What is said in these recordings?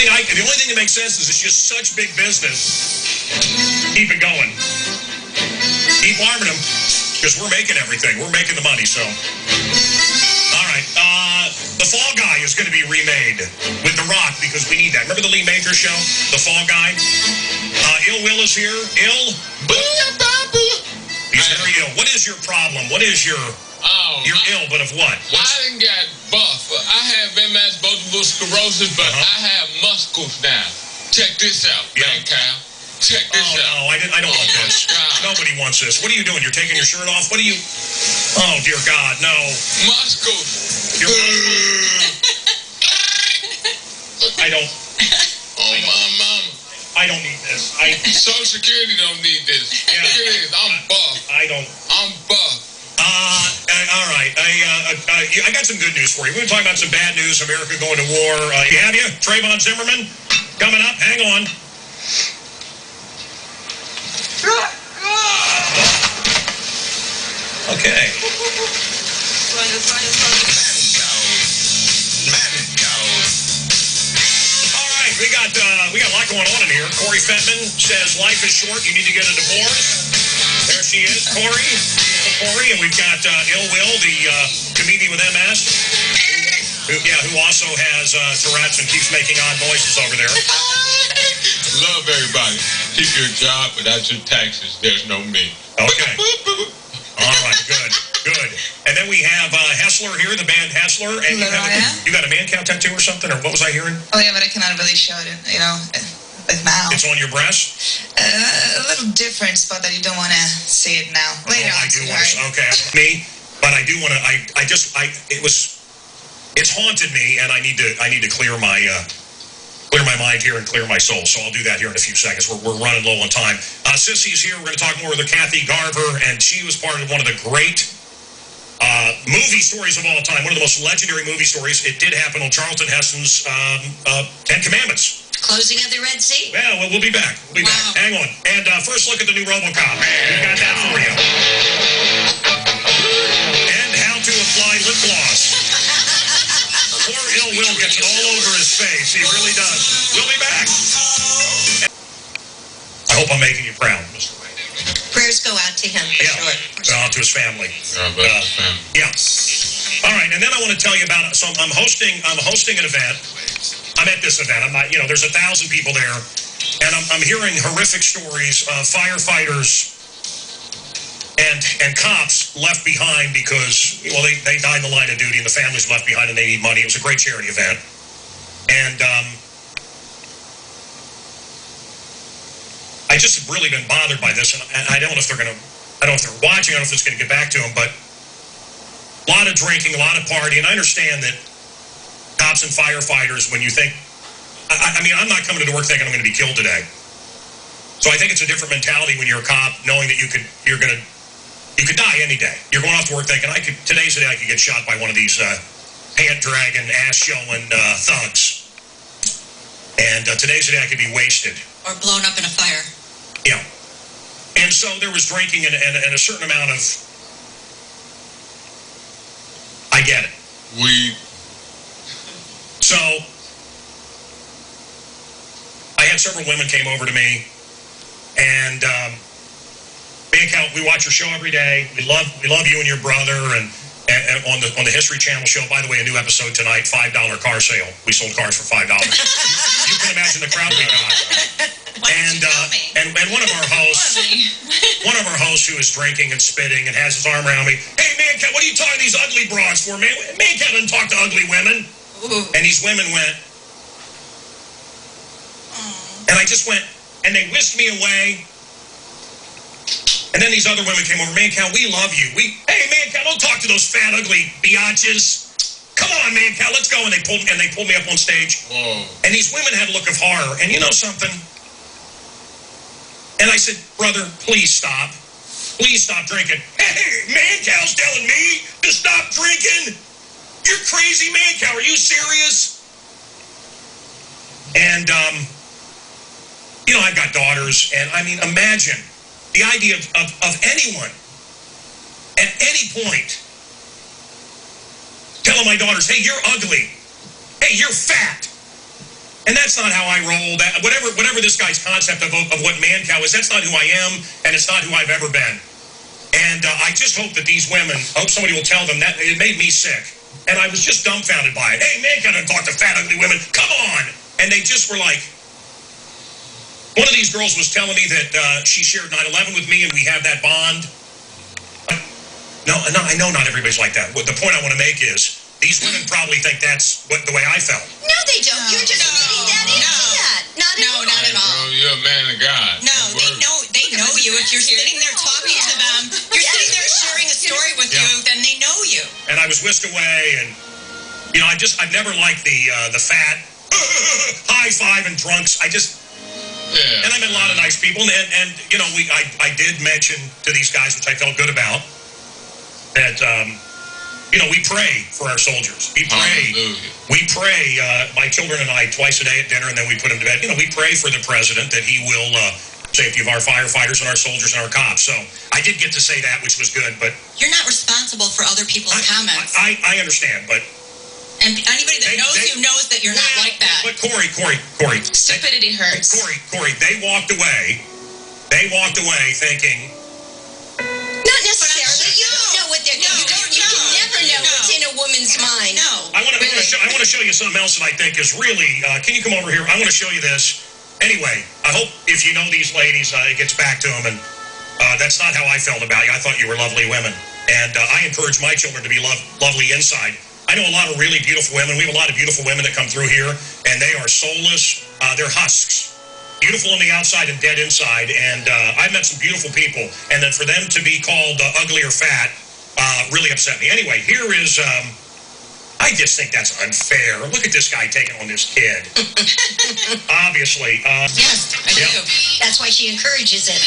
The only thing that makes sense is it's just such big business. Keep it going. Keep arming them, because we're making everything. We're making the money, so. All right. The Fall Guy is going to be remade with The Rock, because we need that. Remember the Lee Majors show? The Fall Guy? Ill Will is here. Ill? He's very ill. What is your problem? What is your... You're ill, but of what? I didn't get buff. I have MS, multiple sclerosis, but I have muscles now. Check this out, Mancow. Check this out. No, I don't want this. Nobody wants this. What are you doing? You're taking your shirt off? What are you... Oh, dear God, no. Muscles. I don't... Oh, my mama. I don't need this. Social Security don't need this. Yeah. Look at this. I'm buff. I'm buff. All right. I got some good news for you. We're going to talk about some bad news. America going to war. You have you? Trayvon Zimmerman coming up. Hang on. Okay. Mancow. All right. We got a lot going on in here. Corey Fettman says life is short. You need to get a divorce. There she is, Corey, and we've got Ill Will, the comedian with MS, who also has Tourette's and keeps making odd noises over there. Love everybody. Keep your job without your taxes. There's no me. Okay. All right, good. And then we have Hessler here, the band Hessler. And you got a Mancow tattoo or something, or what was I hearing? Oh, yeah, but I cannot really show it, with mouth. It's on your breast? A little different spot that you don't want to see it now. Later on, I do want to. Okay, me, but I do want to. It's haunted me, and I need to clear my mind here and clear my soul. So I'll do that here in a few seconds. We're running low on time. Sissy's here. We're going to talk more with her, Kathy Garver, and she was part of one of the great movie stories of all time. One of the most legendary movie stories. It did happen on Charlton Heston's Ten Commandments. Closing of the Red Sea? Yeah, we'll be back. We'll be back. Hang on. And first look at the new RoboCop. We've got that for you. And how to apply lip gloss. Poor Ill Will gets it all over his face. He really does. We'll be back. I hope I'm making you proud, Mr. Wayne. Prayers go out to him, for sure. Out to his family. Family. Yeah. All right, and then I want to tell you about it. So I'm hosting an event. I'm at this event. I'm not, there's 1,000 people there, and I'm hearing horrific stories of firefighters and cops left behind because, they died in the line of duty, and the families left behind, and they need money. It was a great charity event, and I just have really been bothered by this, and I don't know if they're watching. I don't know if it's going to get back to them, but a lot of drinking, a lot of partying. I understand that. Cops and firefighters, when you think, I'm not coming to work thinking I'm going to be killed today. So I think it's a different mentality when you're a cop, knowing that you could die any day. You're going off to work thinking, today's the day I could get shot by one of these pant-dragging, ass-showing thugs. And today's the day I could be wasted. Or blown up in a fire. Yeah. And so there was drinking and a certain amount of, I get it. So, I had several women came over to me, and Mancow, we watch your show every day. We love you and your brother, and on the History Channel show. By the way, a new episode tonight, $5 car sale. We sold cars for $5. You can imagine the crowd we got. And one of our hosts who is drinking and spitting and has his arm around me. Hey, Mancow, what are you talking to these ugly broads for, man? Mancow doesn't talk to ugly women. And these women went, and I just went, and they whisked me away. And then these other women came over. Mancow, we love you. Hey, Mancow, don't talk to those fat, ugly biatches. Come on, Mancow, let's go. And they pulled me up on stage. Whoa. And these women had a look of horror. And you know something? And I said, brother, please stop. Please stop drinking. Hey, Mancow's telling me to stop drinking. You're crazy, Mancow. Are you serious? And, I've got daughters, and imagine the idea of anyone at any point telling my daughters, hey, you're ugly. Hey, you're fat. And that's not how I roll. That whatever this guy's concept of what Mancow is, that's not who I am, and it's not who I've ever been. And I just hope that these women, I hope somebody will tell them that. It made me sick. And I was just dumbfounded by it. Hey, Mancow doesn't talk to fat, ugly women. Come on! And they just were like, one of these girls was telling me that she shared 9/11 with me and we have that bond. No, I know not everybody's like that. The point I want to make is, these women probably think that's the way I felt. No, they don't. You're just reading that into that. Not at all. Not at all. You're a man of God. No, they know you. If you're sitting there talking to them, you're sitting there sharing a story with you, then they know you. And I was whisked away, and I've never liked the fat high five and drunks. And I met a lot of nice people, and I did mention to these guys, which I felt good about, that we pray for our soldiers. We pray. Hallelujah. We pray. My children and I twice a day at dinner, and then we put them to bed. We pray for the president that he will safety of our firefighters and our soldiers and our cops. So I did get to say that, which was good. But you're not responsible for other people's comments. I understand, but. And anybody that knows you knows that you're not like that. But Corey. Stupidity hurts. Corey, they walked away. They walked away thinking. Not necessarily. You don't know what they're thinking. You can never know what's in a woman's mind. No. I want to show you something else that I think is really. Can you come over here? I want to show you this. Anyway, I hope if you know these ladies, it gets back to them. And that's not how I felt about you. I thought you were lovely women, and I encourage my children to be lovely inside. I know a lot of really beautiful women. We have a lot of beautiful women that come through here, and they are soulless. They're husks. Beautiful on the outside and dead inside. And I've met some beautiful people. And then for them to be called ugly or fat really upset me. Anyway, here is... I just think that's unfair. Look at this guy taking on this kid. Obviously. Yes, I do. That's why she encourages it.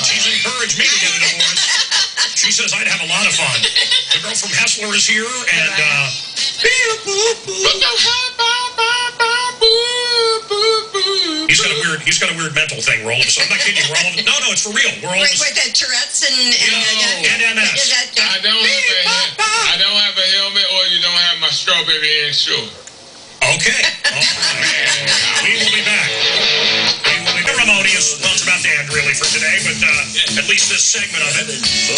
She's encouraged me to get a divorce. She says I'd have a lot of fun. The girl from Hessler is here, and he's got a weird mental thing. We're all of a sudden. I'm not kidding you. We're all no, it's for real. We're all with the Tourette's and MS. I don't have a helmet, or you don't have my strawberry insurance. Okay. We will be back. Ceremonious. Well, it's about to end, really, for today, but at least this segment of it.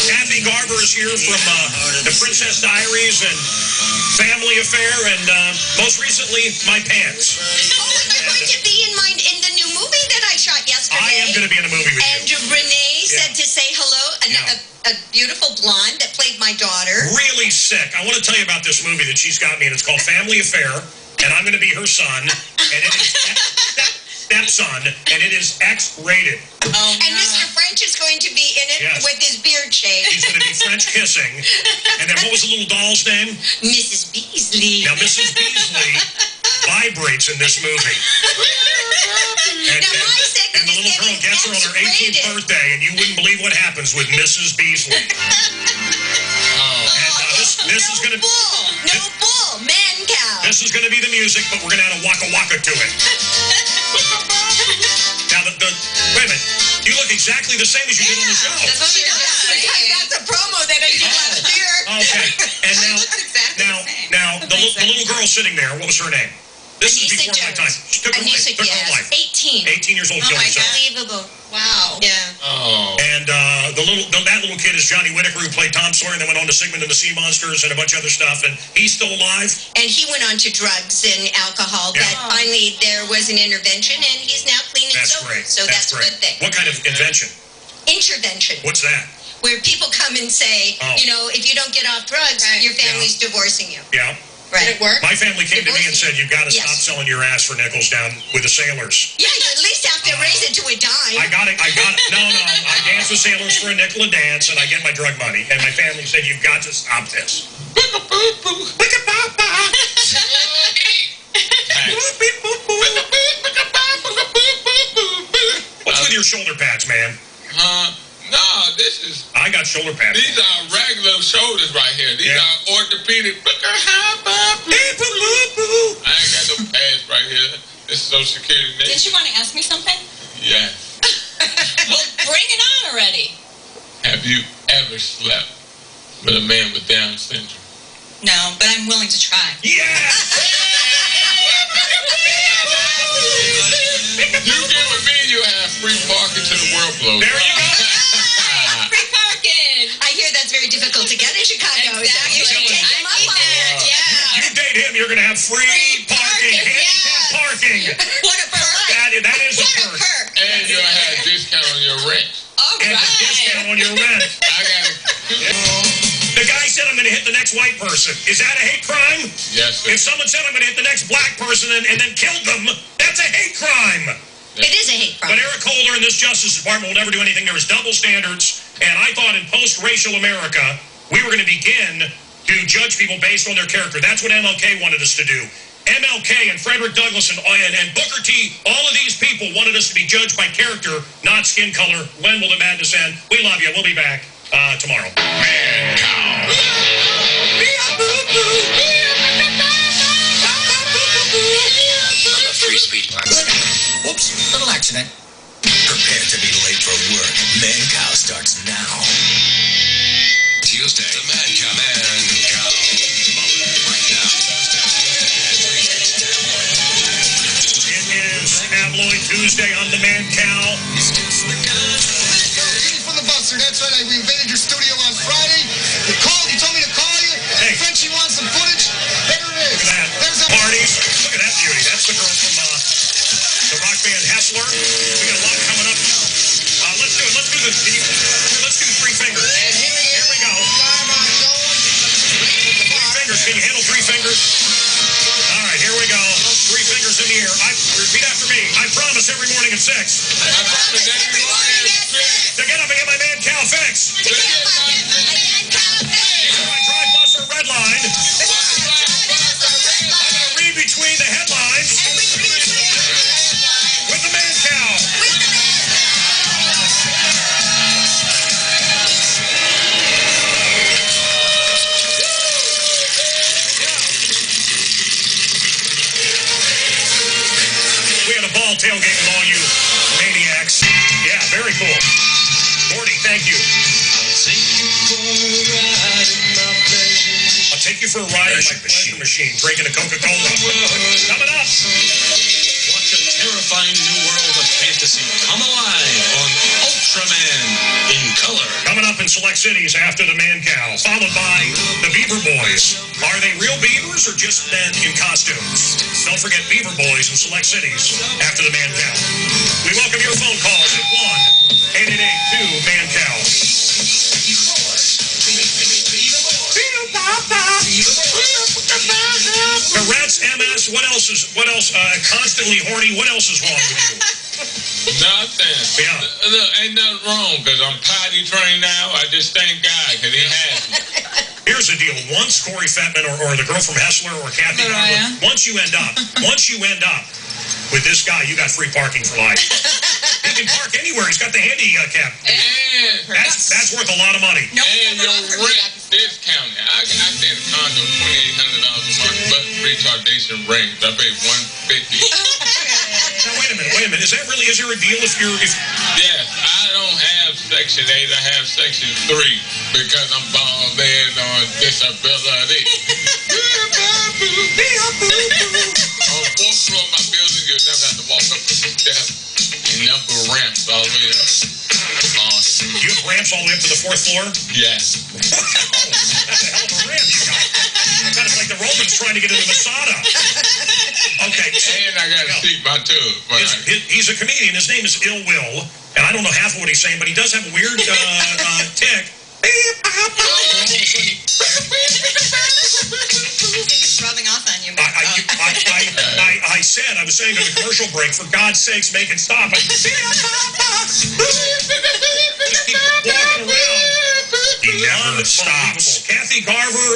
Kathy Garber is here from The Princess Diaries and Family Affair, and most recently, My Pants. Oh, am I going to be in the new movie that I shot yesterday? I am going to be in a movie with and you. And Renee said to say hello. A beautiful blonde that played my daughter. Really sick. I want to tell you about this movie that she's got me, and it's called Family Affair, and I'm going to be her son, and it is stepson, and it is X-rated. Oh, and Mr. French is going to be in it with his beard shaved. He's going to be French kissing. And then what was the little doll's name? Mrs. Beasley. Now, Mrs. Beasley vibrates in this movie. And the little girl gets her on her 18th birthday, and you wouldn't believe what happens with Mrs. Beasley. This is going to be... No bull. Mancow. This is going to be the music, but we're going to add a waka waka to it. Now, wait a minute. You look exactly the same as you did on the show. That's what she does. That's a promo that I did last year. Okay. And now the the little girl sitting there, what was her name? This is Anissa before my time. She took her life. 18. 18 years old, Oh killed my herself. Unbelievable. Wow. Yeah. Oh. And that little kid is Johnny Whitaker, who played Tom Sawyer, and then went on to Sigmund and the Sea Monsters and a bunch of other stuff. And he's still alive. And he went on to drugs and alcohol. Yeah. But finally, there was an intervention, and he's now clean and That's sober. great. So that's a great. good thing. What kind of invention? Intervention. What's that? Where people come and say, if you don't get off drugs, your family's divorcing you. Yeah. Right. Did it work? My family came to me and said, you've got to stop Yes. selling your ass for nickels down with the sailors. Yeah, you at least have to raise it to a dime. I got it. No. I dance with sailors for a nickel a dance, and I get my drug money. And my family said, you've got to stop this. What's with your shoulder pads, man? No, this is... I got shoulder pads. These are regular shoulders right here. These are orthopedic. I ain't got no pads right here. This is Social Security. Didn't you want to ask me something? Yes. Well, bring it on already. Have you ever slept with a man with Down syndrome? No, but I'm willing to try. Yes! close. There you go. Free parking. I hear that's very difficult to get in Chicago. So you should take him up on it. You date him, you're going to have free parking, handicap parking. What a perk. That is a What a perk. perk. And you'll have a discount on your rent. All And a right. discount on your rent. I got it. The guy said, I'm going to hit the next white person. Is that a hate crime? Yes, sir. If someone said, I'm going to hit the next black person and then killed them, that's a hate crime. It is a hate crime. But Eric Holder and this Justice Department will never do anything. There is double standards. And I thought in post-racial America, we were going to begin to judge people based on their character. That's what MLK wanted us to do. MLK and Frederick Douglass and Booker T, all of these people wanted us to be judged by character, not skin color. When will the madness end? We love you. We'll be back tomorrow. Free speech. Whoops, little accident. Prepare to be late for work. Mancow starts now. Tuesday. The Mancow. Right now. It is Tabloid Tuesday on the Mancow. From the Buster, that's right. We invaded your studio on Friday. You called, you told me to call you. Hey. Frenchie wants some footage. There it is. Look at that. There's a Parties. Look at that beauty. That's the girl from the rock band Hessler. We got a lot coming up. Let's do it. Let's do three fingers. And Here we go. Three fingers. Can you handle three fingers? All right, here we go. Three fingers in the air. Repeat after me. I promise every morning at 6 I promise every morning at 6. to get up and get my Mancow fix. To get my My drive bus or red line. I'm going to read between the headlines with the Mancow. We had a ball tailgate with all you maniacs. Yeah, very cool. Gordy, thank you. I'll take you for a ride in my pleasure machine, drinking a Coca-Cola. Coming up. Watch a terrifying new world of fantasy come alive on Ultraman in color. Coming up in select cities after the Mancow, followed by the Beaver Boys. Are they real beavers or just men in costumes? Don't forget Beaver Boys in select cities after the Mancow. We welcome your phone calls at 1-888-2-MANCOW. Tourette's, MS, what else? Constantly horny, what else is wrong with you? Nothing. Yeah. Look, ain't nothing wrong because I'm potty trained now. I just thank God because he has me. Here's the deal. Once Corey Fettman or the girl from Hessler or Kathy Garber, once you end up with this guy, you got free parking for life. He can park anywhere. He's got the handicap. And That's worth a lot of money. and your rent discounted. I stay in a condo $2,800 a month, but retardation range. I pay $150. Now wait a minute. Is there a deal if Yes, I don't have Section 8. I have Section 3 because I'm bald and on disability. On fourth floor of my building, you'll never have to walk up the steps and number ramps all the way up. Awesome. you have ramps all the way up to the fourth floor? Yes. That's a hell of a ramp you got. Kind of like the Romans trying to get into Masada. Okay. So, And I got to see my tooth. he's a comedian. His name is Ill Will, and I don't know half of what he's saying, but he does have a weird tick. It's rubbing off on you. I said, I was saying to the commercial break, for God's sakes, make it stop. Just keep walking around. He never stops. Kathy Garver,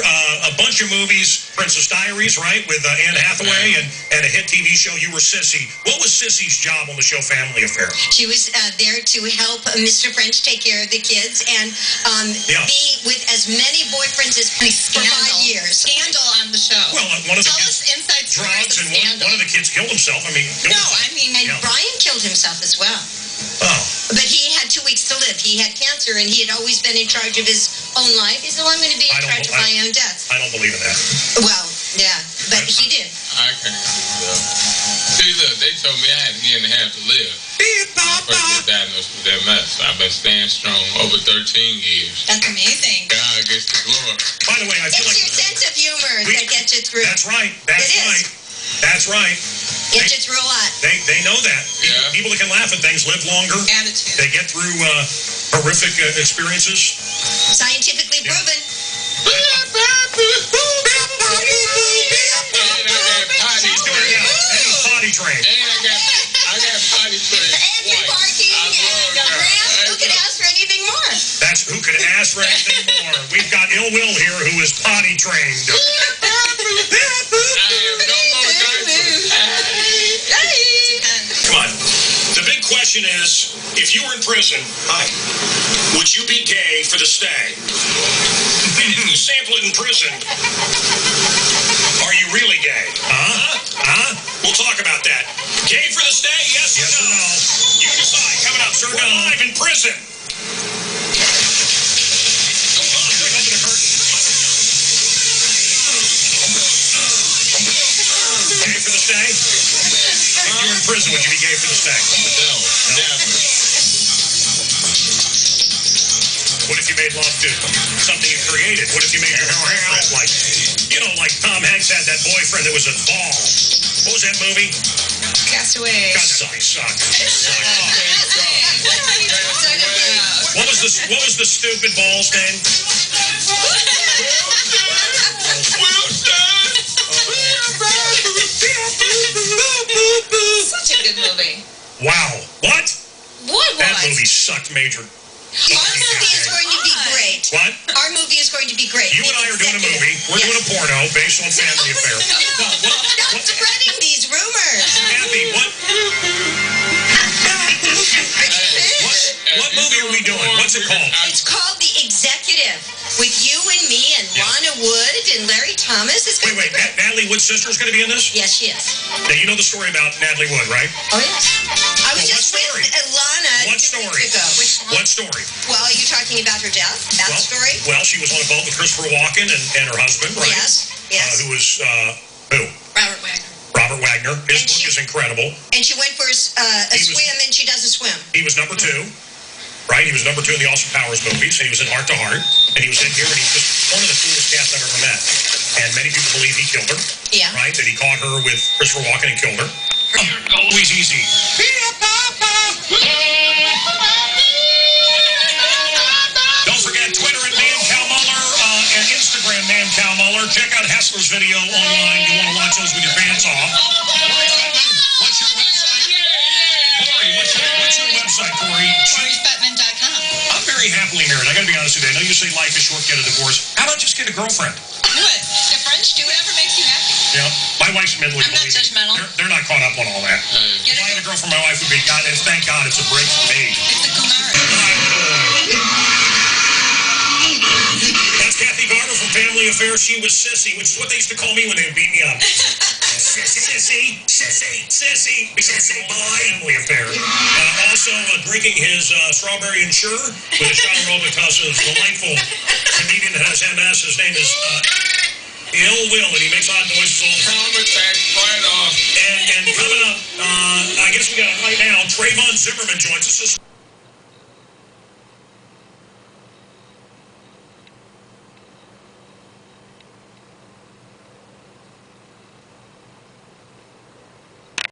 a bunch of movies, Princess Diaries, right, with Anne Hathaway, and a hit TV show, You Were Sissy. What was Sissy's job on the show Family Affair? She was there to help Mr. French take care of the kids and be with as many boyfriends as for 5 years. Scandal on the show. Well, one of the Tell kids us inside stories drugs, of and Scandal. one of the kids killed himself. I mean, No, I mean, And Brian killed himself as well. Oh. But he had 2 weeks to live. He had cancer, and he had always been in charge of his own life. He said, well, I'm going to be in charge of my own death. I don't believe in that. Well, yeah, but he did. I can't do that. See, look, they told me I had a year and a half to live. First get diagnosed with MS. I've been staying strong over 13 years. That's amazing. God gets the glory. By the way, I feel It's like your sense of humor that gets you through. that's right. That's It is. right. That's right. Gets you through a lot. They know that. Yeah. People that can laugh at things live longer. Attitude. They get through horrific experiences. Scientifically Yeah. proven. She's doing it. Any potty train. And I got potty trained And twice. barking I and love the that. ramp. Who could ask for anything more? That's who could ask for anything more. We've got Ill Will here who is potty trained. I have no more diapers. Come on. The big question is, if you were in prison, would you be gay for the stay? And if you sample it in prison, are you really gay? Huh? We'll talk about that. Gay for the stay, yes or no? You decide. Coming up, sir. We're live in prison. Gay for the stay? If you're in prison, would you be gay for the stay? No, never. What if you made love to something you created? What if you made your boyfriend like, like Tom Hanks had that boyfriend that was a ball. What was that movie? Castaway. God, that movie sucked. What was the stupid ball's name? Such a good movie. Wow. What? What That was? movie sucked major. Our movie is going to be great. What? Our movie is going to be great. You and I are doing a movie. We're doing a porno based on family affair. Stop spreading these rumors. Kathy, what movie are we doing? What's it called? It's called The Executive with you and me and Lana Wood and Larry Thomas. It's going Wait. to be great. Natalie Wood's sister is going to be in this? Yes, she is. Now, you know the story about Natalie Wood, right? Oh, yes. I was Well, just what with story? Lana What 2 story? weeks ago. What story? Well, are you talking about her death? That story? Well, she was on a boat with Christopher Walken and her husband, right? Yes. Who was, who? Robert Wagner. Robert Wagner. His And book is incredible. And she went for a swim, and she doesn't swim. He was number 2, right? He was number 2 in the Austin Powers movies, and he was in Heart to Heart, and he was in here, and he's just one of the coolest cats I've ever met. And many people believe he killed her, Yeah. right? That he caught her with Christopher Walken and killed her. Always easy. Don't forget Twitter at Mancow Muller and Instagram Mancow Muller. Check out Hessler's video online. You want to watch those with your pants off. What's your website? Corey, what's your website, Corey? CoreyFetman.com. I'm very happily married. I got to be honest with you. I know you say life is short, get a divorce. How about just get a girlfriend? Do it. The French, do whatever makes you happy. Yeah. My wife's mentally. I'm not judgmental. They're not caught up on all that. If I had a girlfriend, my wife would be. God, and thank God, it's a break for me. It's a Kumar. That's Kathy Garner from Family Affairs. She was Sissy, which is what they used to call me when they would beat me up. Sissy boy. Family Affair. Also drinking his Strawberry Ensure with a shot of Robitussin's delightful comedian that has MS. His name is Ill Will, and he makes odd noises all the time. Right off. And coming up, I guess we got it right now, Trayvon Zimmerman joins us.